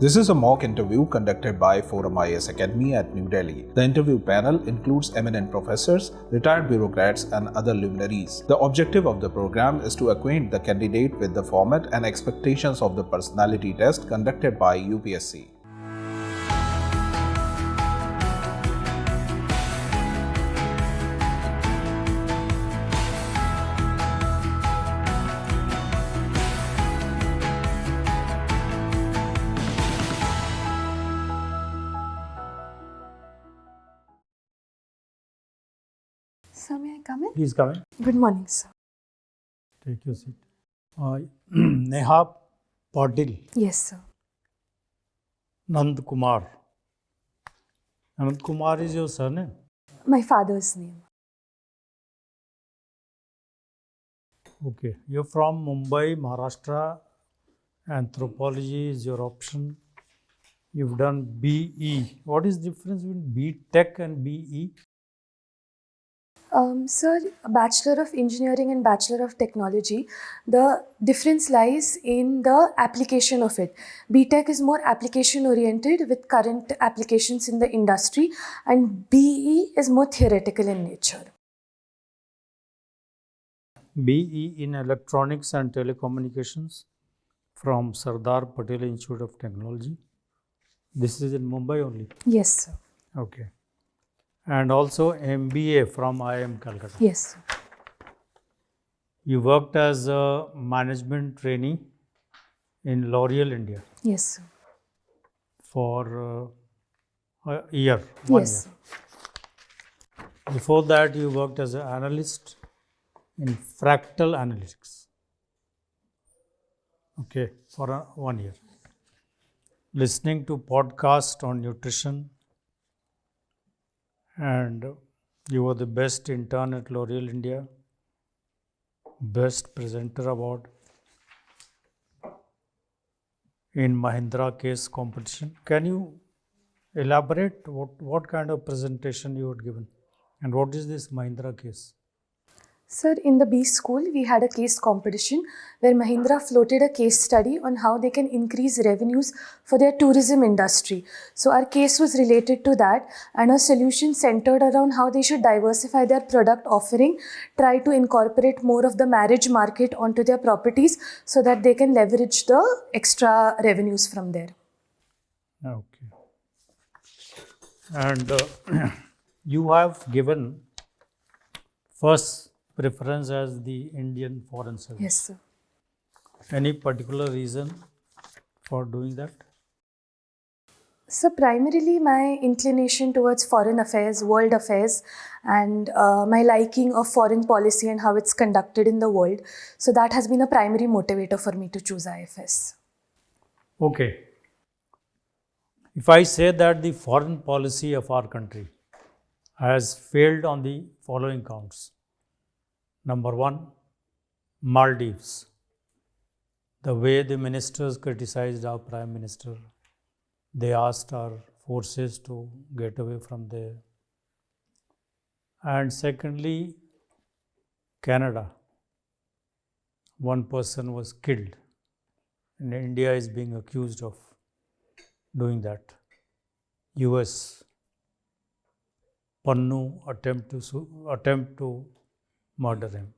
This is a mock interview conducted by ForumIAS Academy at New Delhi. The interview panel includes eminent professors, retired bureaucrats, and other luminaries. The objective of the program is to acquaint the candidate with the format and expectations of the personality test conducted by UPSC. Sir, may I come in? Please come in. Good morning, sir. Take your seat. Neha Patil Yes, sir. Nandkumar. Nandkumar is your surname? My father's name. Okay. You're from Mumbai, Maharashtra. Anthropology is your option. You've done BE. What is the difference between B.Tech and BE? Sir, Bachelor of Engineering and Bachelor of Technology, the difference lies in the application of it. B.Tech is more application oriented with current applications in the industry, and BE is more theoretical in nature. BE in Electronics and Telecommunications from Sardar Patel Institute of Technology. This is in Mumbai only? Yes, sir. Okay. And also MBA from IIM Calcutta. Yes, sir. You worked as a management trainee in L'Oreal, India Yes, sir. for a year, 1 Yes, year. sir. Before that, you worked as an analyst in fractal analytics. Okay, for 1 year. Listening to podcast on nutrition, and you were the best intern at L'Oreal India, best presenter award in Mahindra case competition. Can you elaborate what kind of presentation you had given, and what is this Mahindra case? Sir, in the B school, we had a case competition where Mahindra floated a case study on how they can increase revenues for their tourism industry. So our case was related to that, and our solution centered around how they should diversify their product offering, try to incorporate more of the marriage market onto their properties so that they can leverage the extra revenues from there. Okay. And you have given first preference as the Indian Foreign Service. Yes, sir. Any particular reason for doing that? So primarily my inclination towards foreign affairs, world affairs, and my liking of foreign policy and how it's conducted in the world. So that has been a primary motivator for me to choose IFS. Okay. If I say that the foreign policy of our country has failed on the following counts. Number 1, Maldives. The way the ministers criticized our Prime Minister, they asked our forces to get away from there. And secondly, Canada. One person was killed, and India is being accused of doing that. US, Pannu attempt to murder him.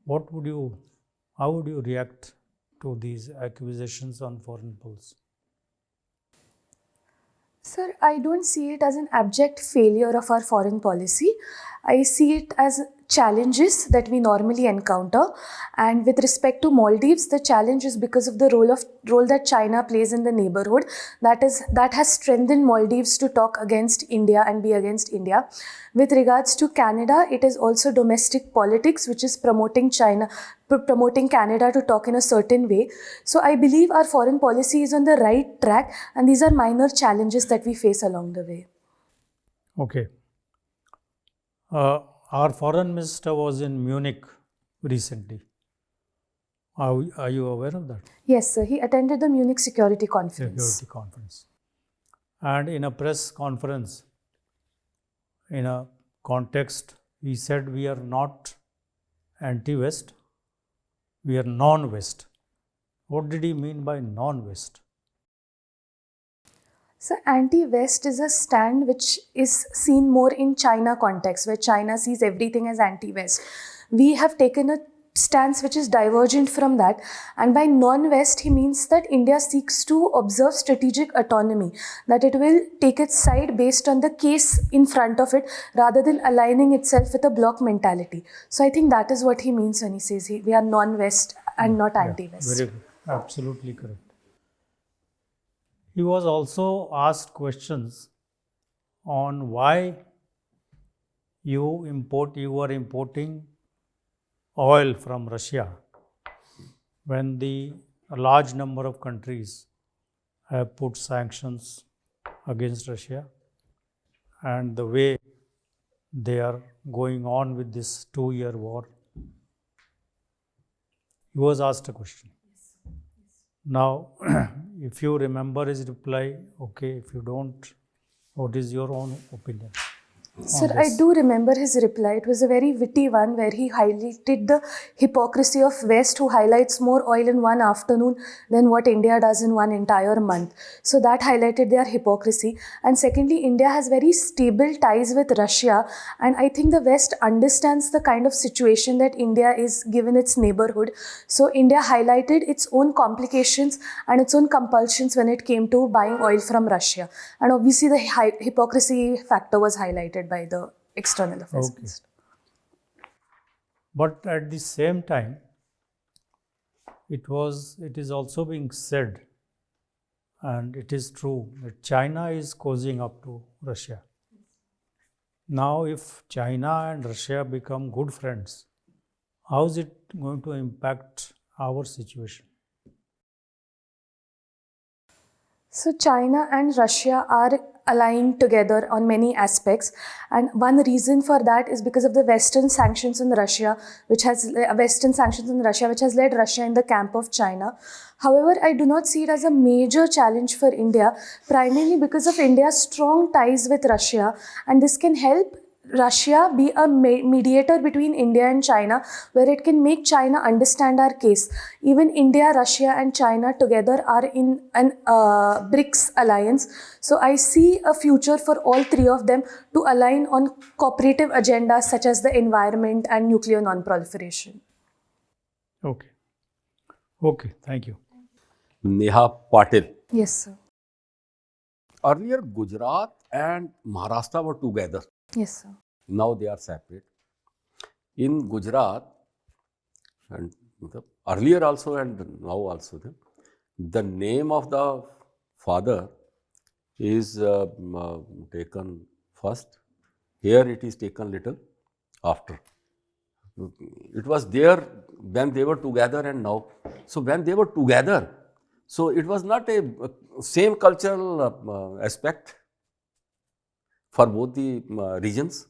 How would you react to these accusations on foreign policy? Sir, I don't see it as an abject failure of our foreign policy. I see it as challenges that we normally encounter, and with respect to Maldives, the challenge is because of the role that China plays in the neighborhood. That has strengthened Maldives to talk against India and be against India. With regards to Canada, it is also domestic politics which is promoting Canada to talk in a certain way. So I believe our foreign policy is on the right track, and these are minor challenges that we face along the way. Okay. Our foreign minister was in Munich recently. Are you aware of that? Yes, sir. He attended the Munich Security Conference. And in a press conference, in a context, he said we are not anti-West, we are non-West. What did he mean by non-West? So anti-West is a stand which is seen more in China context, where China sees everything as anti-West. We have taken a stance which is divergent from that, and by non-West he means that India seeks to observe strategic autonomy, that it will take its side based on the case in front of it rather than aligning itself with a bloc mentality. So I think that is what he means when he says we are non-West and not anti-West. Very good. Absolutely correct. He was also asked questions on why you are importing oil from Russia when a large number of countries have put sanctions against Russia, and the way they are going on with this 2-year war. He was asked a question. Now, if you remember his reply, okay. If you don't, what is your own opinion? Sir, I do remember his reply. It was a very witty one where he highlighted the hypocrisy of West, who highlights more oil in one afternoon than what India does in one entire month. So that highlighted their hypocrisy. And secondly, India has very stable ties with Russia, and I think the West understands the kind of situation that India is given its neighborhood. So India highlighted its own complications and its own compulsions when it came to buying oil from Russia. And obviously the hypocrisy factor was highlighted by the external affairs minister. But at the same time, it is also being said, and it is true, that China is cozying up to Russia. Now, if China and Russia become good friends, how is it going to impact our situation? So China and Russia are aligning together on many aspects, and one reason for that is because of the Western sanctions in Russia, which has led Russia in the camp of China. However, I do not see it as a major challenge for India, primarily because of India's strong ties with Russia, and this can help Russia be a mediator between India and China, where it can make China understand our case. Even India, Russia and China together are in an BRICS alliance. So I see a future for all three of them to align on cooperative agendas such as the environment and nuclear non-proliferation. Okay, thank you. Neha Patil. Yes, sir. Earlier, Gujarat and Maharashtra were together. Yes, sir. Now they are separate. In Gujarat, and earlier also and now also, the name of the father is taken first. Here it is taken little after. It was there when they were together and now. So when they were together, so it was not a same cultural aspect for both the regions.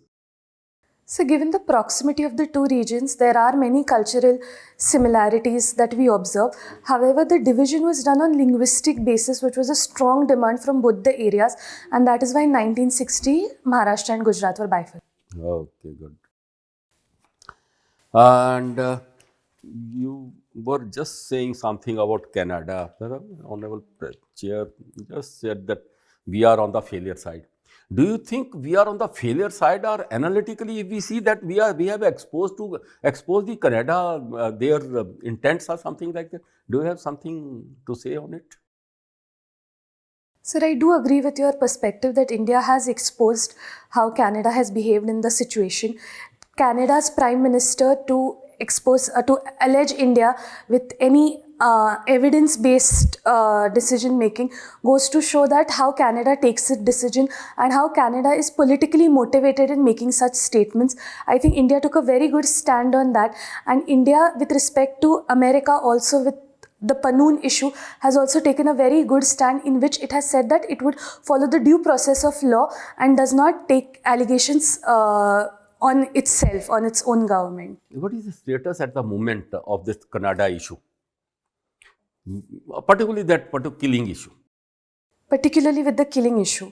So given the proximity of the two regions, there are many cultural similarities that we observe. However, the division was done on linguistic basis, which was a strong demand from both the areas, and that is why in 1960, Maharashtra and Gujarat were bifurcated. Okay, good. And you were just saying something about Canada. The Honorable Chair just said that we are on the failure side. Do you think we are on the failure side, or analytically if we see that we have exposed the Canada their intents or something like that? Do you have something to say on it? Sir, I do agree with your perspective that India has exposed how Canada has behaved in the situation. Canada's Prime Minister to allege India with any evidence-based decision making goes to show that how Canada takes its decision and how Canada is politically motivated in making such statements. I think India took a very good stand on that, and India, with respect to America, also with the Panoon issue, has also taken a very good stand in which it has said that it would follow the due process of law and does not take allegations on itself, on its own government. What is the status at the moment of this Canada issue? Particularly that killing issue. Particularly with the killing issue.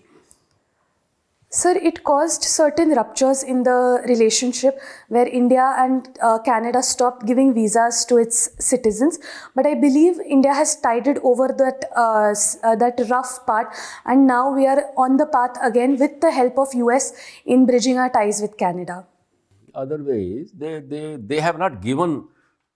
Sir, it caused certain ruptures in the relationship where India and Canada stopped giving visas to its citizens. But I believe India has tided over that rough part, and now we are on the path again with the help of US in bridging our ties with Canada. Other ways, they have not given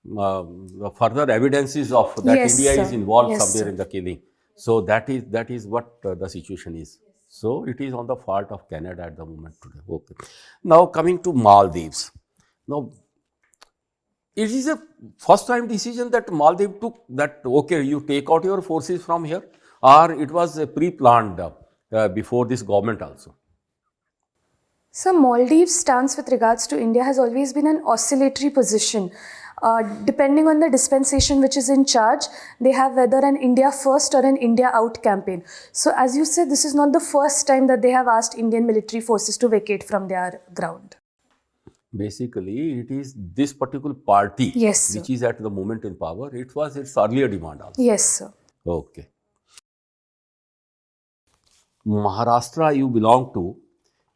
the further evidences of that Yes, India is sir. involved Yes, somewhere sir. in the killing. So that is what the situation is. So it is on the fault of Canada at the moment today. Okay. Now coming to Maldives. Now it is a first time decision that Maldives took that okay, you take out your forces from here, or it was pre-planned before this government also. So, Maldives' stance with regards to India has always been an oscillatory position. Depending on the dispensation which is in charge, they have whether an India first or an India out campaign. So, as you said, this is not the first time that they have asked Indian military forces to vacate from their ground. Basically, it is this particular party Yes, sir. which is at the moment in power. It was its earlier demand also. Yes, sir. Okay. Maharashtra you belong to.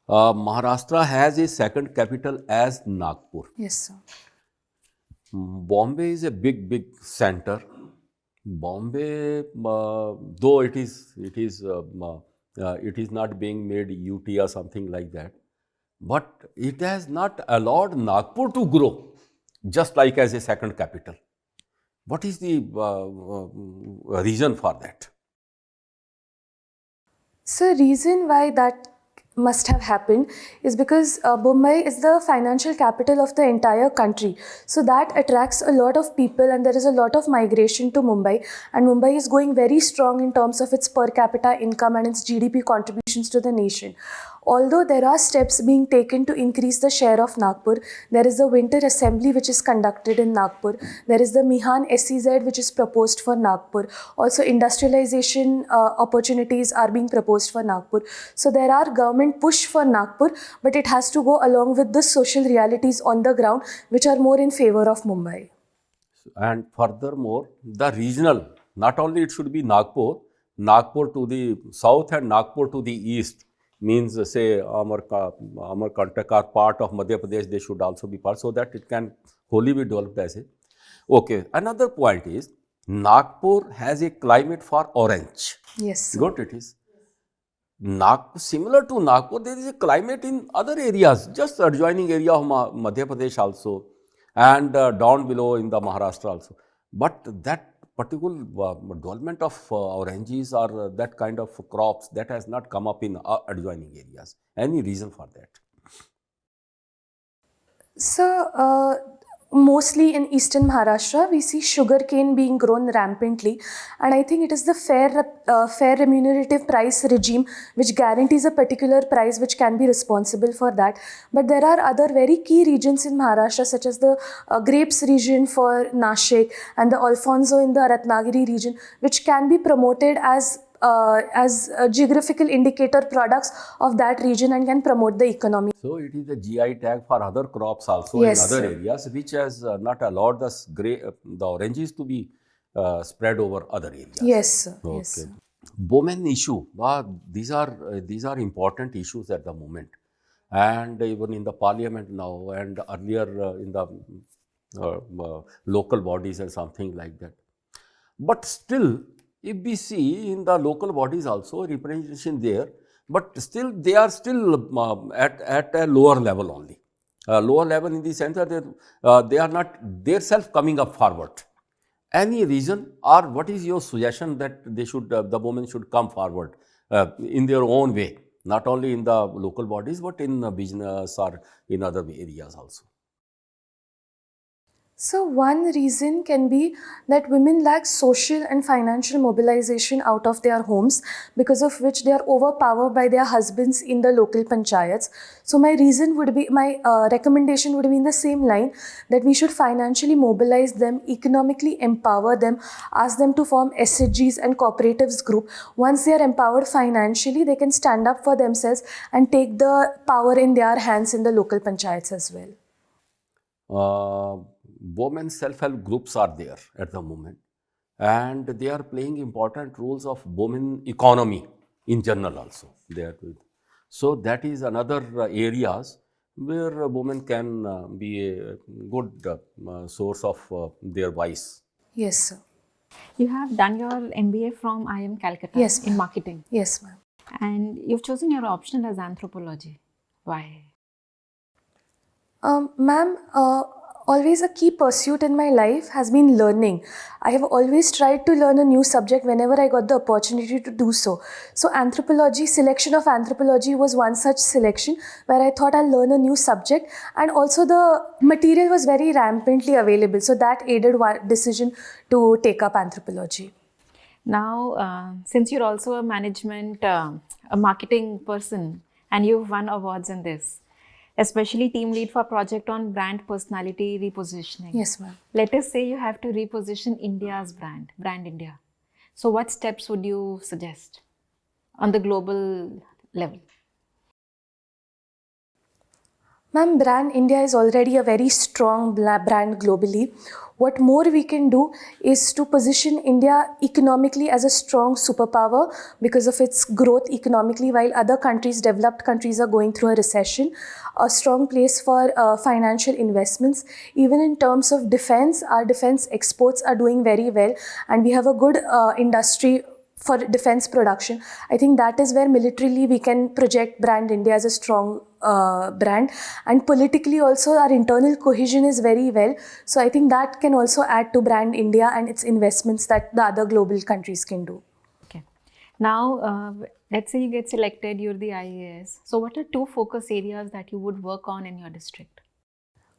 Maharashtra has a second capital as Nagpur. Yes, sir. Bombay is a big center. Bombay, though it is not being made UT or something like that, but it has not allowed Nagpur to grow, just like as a second capital. What is the reason for that? So, reason why that must have happened is because Mumbai is the financial capital of the entire country. So that attracts a lot of people and there is a lot of migration to Mumbai, and Mumbai is going very strong in terms of its per capita income and its GDP contributions to the nation. Although there are steps being taken to increase the share of Nagpur, there is the winter assembly which is conducted in Nagpur. There is the Mihan SEZ which is proposed for Nagpur. Also industrialization opportunities are being proposed for Nagpur. So there are government push for Nagpur, but it has to go along with the social realities on the ground which are more in favor of Mumbai. And furthermore, the regional, not only it should be Nagpur, Nagpur to the south and Nagpur to the east, means say Amarkantak are part of Madhya Pradesh, they should also be part, so that it can wholly be developed as a. Okay, another point is Nagpur has a climate for orange. Yes, sir. Good it is. Similar to Nagpur, there is a climate in other areas, just adjoining area of Madhya Pradesh also, and down below in the Maharashtra also. But that particular development of oranges or that kind of crops, that has not come up in adjoining areas. Any reason for that? So, mostly in eastern Maharashtra, we see sugarcane being grown rampantly, and I think it is the fair remunerative price regime which guarantees a particular price which can be responsible for that. But there are other very key regions in Maharashtra, such as the grapes region for Nashik and the Alfonso in the Ratnagiri region, which can be promoted as geographical indicator products of that region and can promote the economy. So it is a GI tag for other crops also Yes, in other sir. areas, which has not allowed the oranges to be spread over other areas. Yes, sir. Okay. Yes, sir. Women issue, these are important issues at the moment, and even in the parliament now, and earlier in the local bodies and something like that. But still, if we see in the local bodies also representation there, but still they are still at a lower level only. Lower level in the sense that they are not themselves coming up forward. Any reason, or what is your suggestion that they should, the women should come forward in their own way, not only in the local bodies, but in business or in other areas also? So, one reason can be that women lack social and financial mobilization out of their homes, because of which they are overpowered by their husbands in the local panchayats. So, my recommendation would be in the same line, that we should financially mobilize them, economically empower them, ask them to form SHGs and cooperatives group. Once they are empowered financially, they can stand up for themselves and take the power in their hands in the local panchayats as well. Women self-help groups are there at the moment, and they are playing important roles of women economy in general also. So that is another areas where a woman can be a good source of their voice. Yes, sir. You have done your MBA from IIM Calcutta Yes, in ma'am. marketing, Yes, ma'am. and you've chosen your optional as anthropology. Why? Ma'am, always a key pursuit in my life has been learning. I have always tried to learn a new subject whenever I got the opportunity to do so. So selection of anthropology was one such selection where I thought I'll learn a new subject, and also the material was very rampantly available. So that aided one decision to take up anthropology. Now, since you're also a a marketing person, and you've won awards in this, especially team lead for project on brand personality repositioning. Yes, ma'am. Let us say you have to reposition India's brand India. So what steps would you suggest on the global level? Ma'am, brand India is already a very strong brand globally. What more we can do is to position India economically as a strong superpower because of its growth economically, while other countries, developed countries, are going through a recession. A strong place for financial investments. Even in terms of defense, our defense exports are doing very well, and we have a good industry for defense production. I think that is where militarily we can project brand India as a strong brand, and politically also our internal cohesion is very well. So I think that can also add to brand India and its investments that the other global countries can do. Okay. Now, let's say you get selected, you're the IAS. So what are two focus areas that you would work on in your district?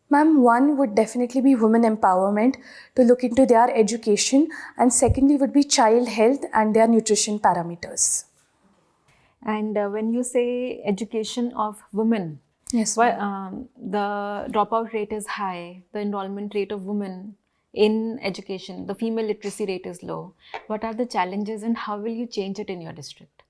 Ma'am, one would definitely be women empowerment, to look into their education, and secondly would be child health and their nutrition parameters. And when you say education of women, Yes, the dropout rate is high, the enrollment rate of women in education, the female literacy rate is low. What are the challenges and how will you change it in your district?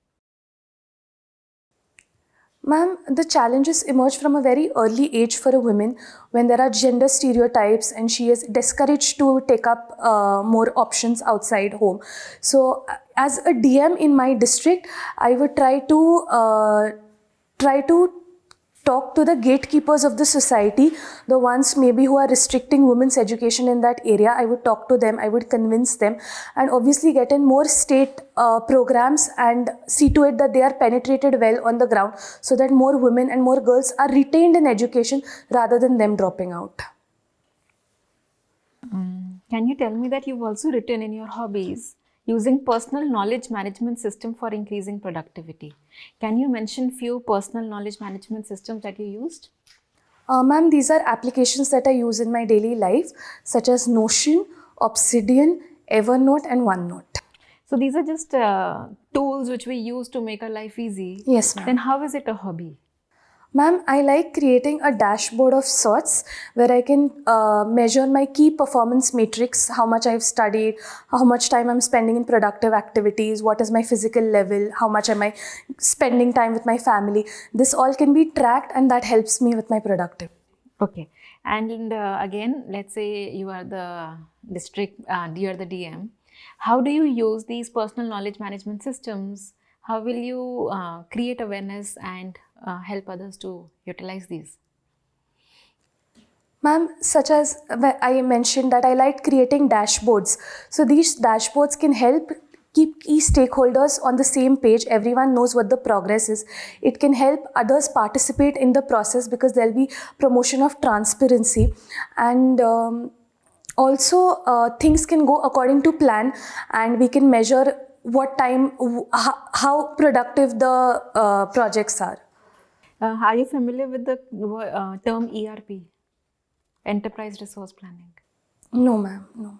Ma'am, the challenges emerge from a very early age for a woman when there are gender stereotypes and she is discouraged to take up more options outside home. So, as a DM in my district, I would try to talk to the gatekeepers of the society, the ones maybe who are restricting women's education in that area. I would talk to them, I would convince them, and obviously get in more state programs and see to it that they are penetrated well on the ground so that more women and more girls are retained in education rather than them dropping out. Can you tell me that you've also written in your hobbies using personal knowledge management system for increasing productivity? Can you mention few personal knowledge management systems that you used? Ma'am, these are applications that I use in my daily life, such as Notion, Obsidian, Evernote, and OneNote. So these are just tools which we use to make our life easy. Yes, ma'am. Then how is it a hobby? Ma'am, I like creating a dashboard of sorts where I can measure my key performance matrix, how much I've studied, how much time I'm spending in productive activities, what is my physical level, how much am I spending time with my family. This all can be tracked and that helps me with my productivity. Okay. And again, let's say you are the district, you are the DM. How do you use these personal knowledge management systems? How will you create awareness and help others to utilize these? Ma'am, such as I mentioned that I like creating dashboards. So these dashboards can help keep key stakeholders on the same page. Everyone knows what the progress is. It can help others participate in the process because there'll be promotion of transparency. And also things can go according to plan and we can measure what time, how productive the projects are. Are you familiar with the term ERP? Enterprise Resource Planning? No, ma'am. No.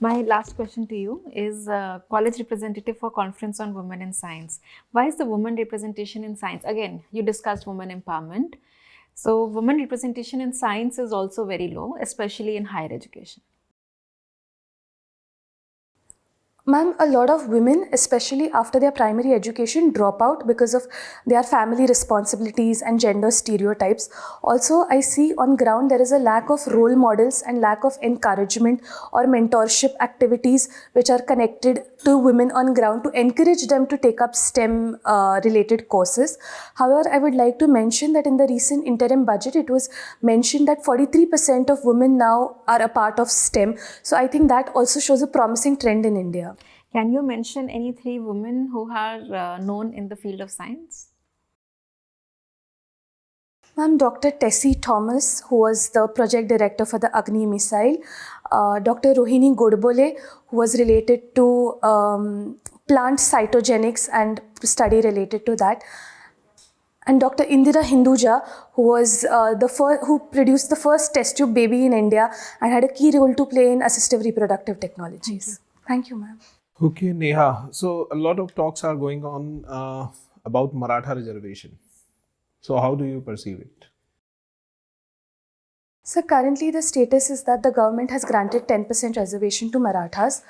My last question to you is college representative for Conference on Women in Science. Why is the women representation in science? Again, you discussed women empowerment. So women representation in science is also very low, especially in higher education. Ma'am, a lot of women, especially after their primary education, drop out because of their family responsibilities and gender stereotypes. Also, I see on ground there is a lack of role models and lack of encouragement or mentorship activities which are connected to women on ground to encourage them to take up STEM related courses. However, I would like to mention that in the recent interim budget, it was mentioned that 43% of women now are a part of STEM. So I think that also shows a promising trend in India. Can you mention any 3 women who are known in the field of science? Ma'am, Dr. Tessie Thomas, who was the project director for the Agni missile, Dr. Rohini Godbole, who was related to plant cytogenics and study related to that, and Dr. Indira Hinduja, who was who produced the first test tube baby in India and had a key role to play in assistive reproductive technologies. Thank you, ma'am. Okay, Neha. So a lot of talks are going on about Maratha reservation. So how do you perceive it? So currently the status is that the government has granted 10% reservation to Marathas.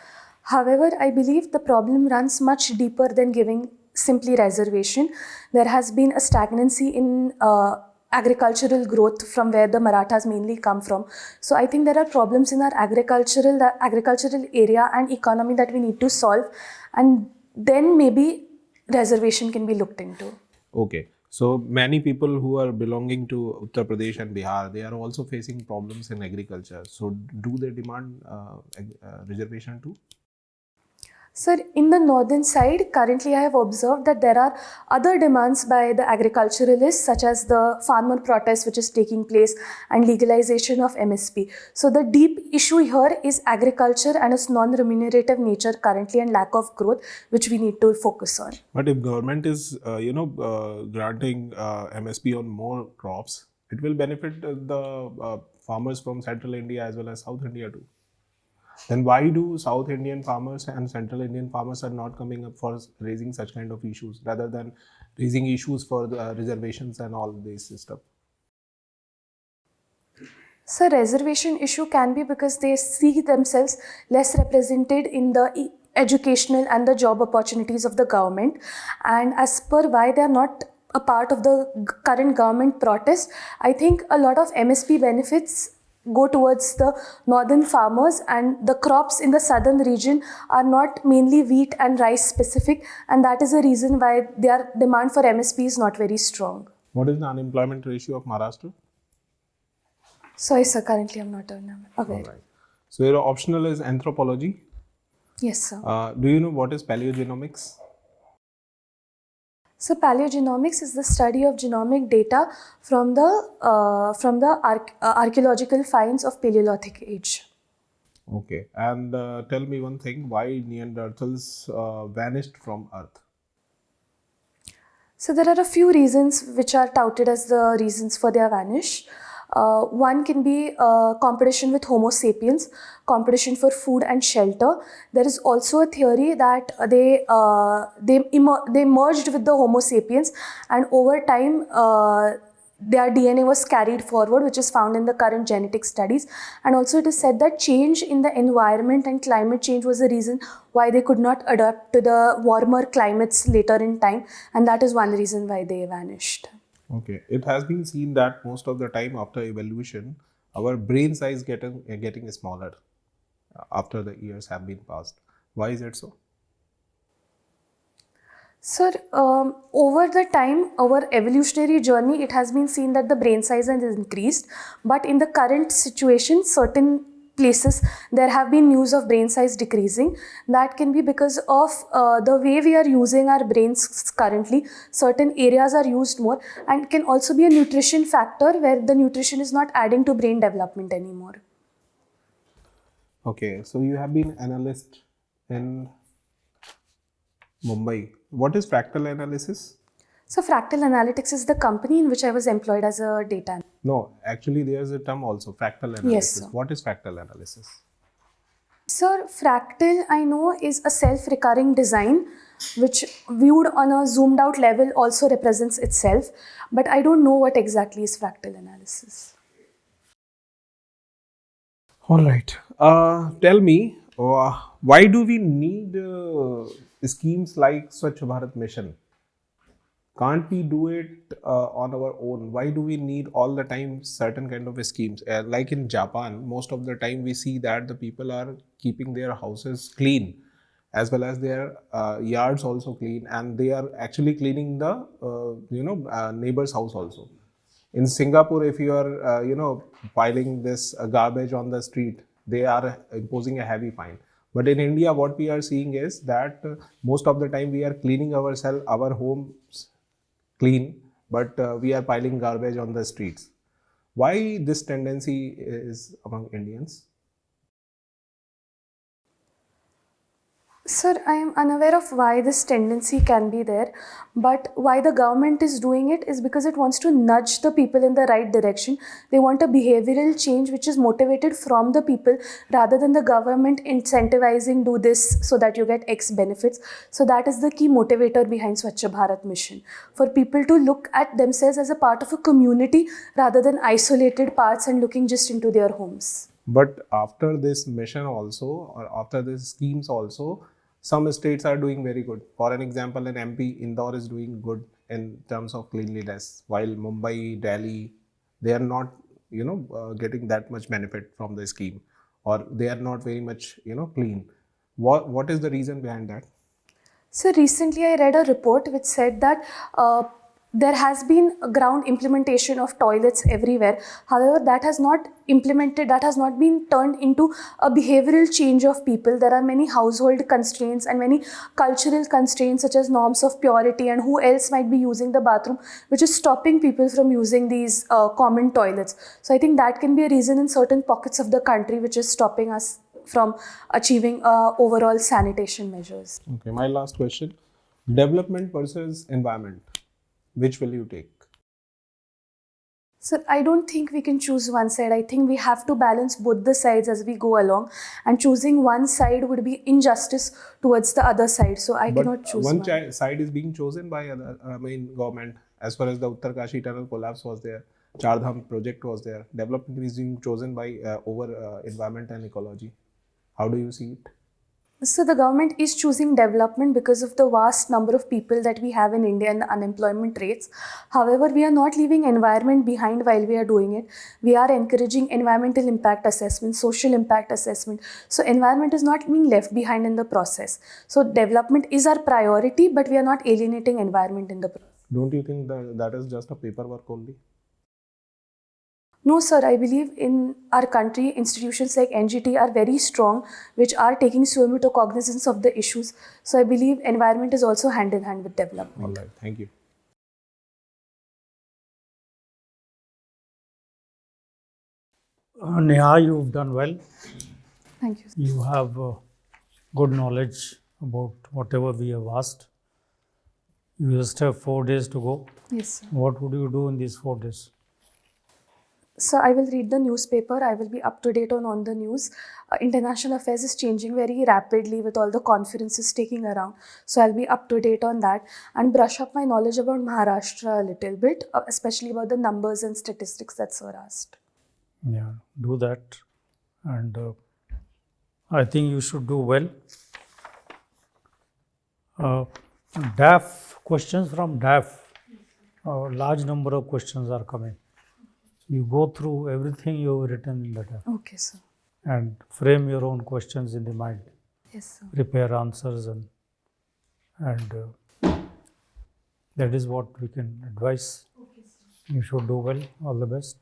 However, I believe the problem runs much deeper than giving simply reservation. There has been a stagnancy in agricultural growth from where the Marathas mainly come from. So I think there are problems in our agricultural area and economy that we need to solve, and then maybe reservation can be looked into. Okay. So many people who are belonging to Uttar Pradesh and Bihar, they are also facing problems in agriculture. So do they demand reservation too? Sir, in the northern side, currently I have observed that there are other demands by the agriculturalists, such as the farmer protest which is taking place and legalization of MSP. So the deep issue here is agriculture and its non-remunerative nature currently and lack of growth, which we need to focus on. But if government is, granting MSP on more crops, it will benefit the farmers from Central India as well as South India too. Then why do South Indian farmers and Central Indian farmers are not coming up for raising such kind of issues rather than raising issues for the reservations and all this stuff? So reservation issue can be because they see themselves less represented in the educational and the job opportunities of the government, and as per why they are not a part of the current government protest, I think a lot of MSP benefits go towards the northern farmers, and the crops in the southern region are not mainly wheat and rice specific, and that is the reason why their demand for MSP is not very strong. What is the unemployment ratio of Maharashtra? Sorry sir, currently I'm not aware. All right. So your optional is anthropology. Yes sir. Do you know what is paleogenomics? So paleogenomics is the study of genomic data from the archaeological finds of Paleolithic age. Okay, and tell me one thing, why Neanderthals vanished from Earth? So there are a few reasons which are touted as the reasons for their vanish. One can be competition with Homo sapiens, competition for food and shelter. There is also a theory that they merged with the Homo sapiens, and over time their DNA was carried forward, which is found in the current genetic studies. And also it is said that change in the environment and climate change was the reason why they could not adapt to the warmer climates later in time, and that is one reason why they vanished. Okay, it has been seen that most of the time after evolution, our brain size getting smaller after the years have been passed. Why is it so? Sir, over the time, our evolutionary journey, it has been seen that the brain size has increased, but in the current situation, certain places there have been news of brain size decreasing. That can be because of the way we are using our brains currently. Certain areas are used more, and can also be a nutrition factor where the nutrition is not adding to brain development anymore. Okay, so you have been analyst in Mumbai. What is fractal analysis? So Fractal Analytics is the company in which I was employed as a data analyst. No, actually there is a term also, fractal analysis. Yes, sir. What is fractal analysis? Sir, fractal I know is a self-recurring design which viewed on a zoomed out level also represents itself, but I don't know what exactly is fractal analysis. All right. Tell me, Why do we need schemes like Swachh Bharat Mission? Can't we do it on our own? Why do we need all the time certain kind of schemes? Like in Japan, most of the time we see that the people are keeping their houses clean, as well as their yards also clean, and they are actually cleaning the neighbor's house also. In Singapore, if you are piling this garbage on the street, they are imposing a heavy fine. But in India, what we are seeing is that most of the time we are cleaning ourselves, our homes clean, but we are piling garbage on the streets. Why this tendency is among Indians? Sir, I am unaware of why this tendency can be there, but why the government is doing it is because it wants to nudge the people in the right direction. They want a behavioral change which is motivated from the people rather than the government incentivizing do this so that you get X benefits. So that is the key motivator behind Swachh Bharat mission, for people to look at themselves as a part of a community rather than isolated parts and looking just into their homes. But after this mission also, or after these schemes also, some states are doing very good. For an example, in MP, Indore is doing good in terms of cleanliness, while Mumbai, Delhi, they are not, getting that much benefit from the scheme, or they are not very much, clean. What is the reason behind that? So recently I read a report which said that there has been a ground implementation of toilets everywhere. However, that has not been turned into a behavioral change of people. There are many household constraints and many cultural constraints such as norms of purity and who else might be using the bathroom, which is stopping people from using these common toilets. So I think that can be a reason in certain pockets of the country which is stopping us from achieving overall sanitation measures. Okay, my last question. Development versus environment. Which will you take? So I don't think we can choose one side. I think we have to balance both the sides as we go along, and choosing one side would be injustice towards the other side. So I cannot choose one. Side is being chosen by government. As far as the Uttarkashi tunnel collapse was there, Char Dham project was there. Development is being chosen by over environment and ecology. How do you see it? So the government is choosing development because of the vast number of people that we have in India and the unemployment rates. However, we are not leaving environment behind while we are doing it. We are encouraging environmental impact assessment, social impact assessment. So environment is not being left behind in the process. So development is our priority, but we are not alienating environment in the process. Don't you think that is just a paperwork only? No, sir. I believe in our country, institutions like NGT are very strong, which are taking suomoto cognizance of the issues. So I believe environment is also hand in hand with development. All right. Thank you. Neha, you've done well. Thank you. You have good knowledge about whatever we have asked. You just have 4 days to go. Yes, sir. What would you do in these 4 days? So I will read the newspaper. I will be up to date on the news. International affairs is changing very rapidly with all the conferences taking around. So I'll be up to date on that and brush up my knowledge about Maharashtra a little bit, especially about the numbers and statistics that sir asked. Yeah, do that. And I think you should do well. DAF, questions from DAF. A large number of questions are coming. You go through everything you have written in the DAF. Okay, sir. And frame your own questions in the mind. Yes, sir. Prepare answers and that is what we can advise. Okay, sir. You should do well. All the best.